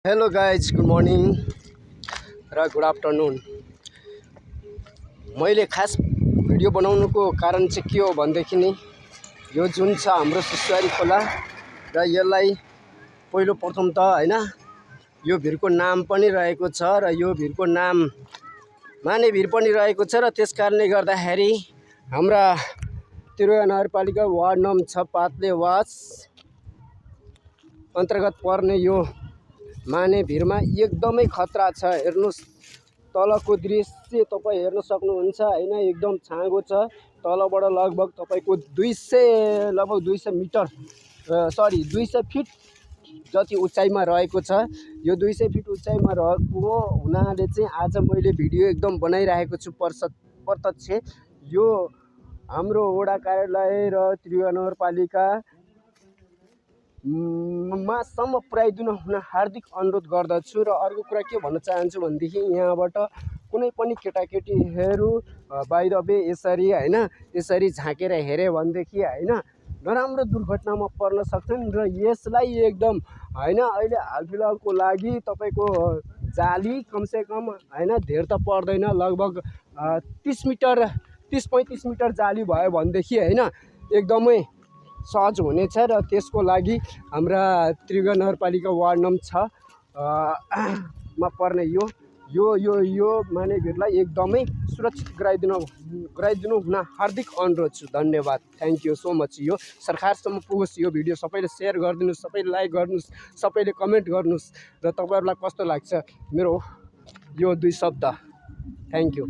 Hello guys, good morning र good afternoon. मैले खास भिडियो बनाउनुको कारण चाहिँ के हो भनेदेखि नि यो जुन छ हाम्रो सिसुवारी खोला र यसलाई पहिलो प्रथम त हैन यो भिरको नाम पनि रहेको छ र यो भिरको नाम माने भिर पनि रहेको छ र त्यस कारणले गर्दाखेरि हाम्रा त्रियुगा नगरपालिका वार्ड नम्बर 6 पातले वास अन्तर्गत पर्ने यो माने भिरमा एकदमै खतरा छ। हेर्नुस् तलको दृश्य तपाईं हेर्न सक्नुहुन्छ हैन, एकदम छाँगो छ। तलबाट लगभग तपाईको 200 मिटर 200 फिट जति उचाइमा रहेको छ। यो 200 फिट उचाइमा रहेको हुनाले चाहिँ आज मैले भिडियो एकदम बनाइरहेको छु प्रत्यक्ष। यो हाम्रो वडा कार्यालय र त्रियुगा नगरपालिका मासम्म पुर्याइदिनु हुन हार्दिक अनुरोध गर्दछु। र अर्को कुरा के भन्न चाहन्छु भनेदेखि यहाँबाट कुनै पनि केटाकेटीहरू बाइ द वे यसरी झाँकेर हेऱ्यो भनेदेखि हैन नराम्रो दुर्घटनामा पर्न सक्छन्। र यसलाई एकदम हैन अहिले हालफिलहालको लागि तपाईको जाली कमसेकम हैन धेर त पर्दैन, लगभग 30-35 मिटर जाली भयो भनेदेखि हैन एकदमै सहज हुनेछ। र त्यसको लागि हाम्रा त्रियुगा नगरपालिका वार्ड नम्बर 6 मा पर्ने यो माने भिरलाई एकदमै सुरक्षित गराइदिनु हुन हार्दिक अनुरोध छु। धन्यवाद, थ्याङ्क यू सो मच। यो सरकारसम्म पुगोस् यो भिडियो, सबैले सेयर गरिदिनुहोस्, सबैले लाइक गर्नुहोस्, सबैले कमेन्ट गर्नुहोस्। र तपाईहरुलाई कस्तो लाग्छ मेरो यो 2 शब्द। Thank you.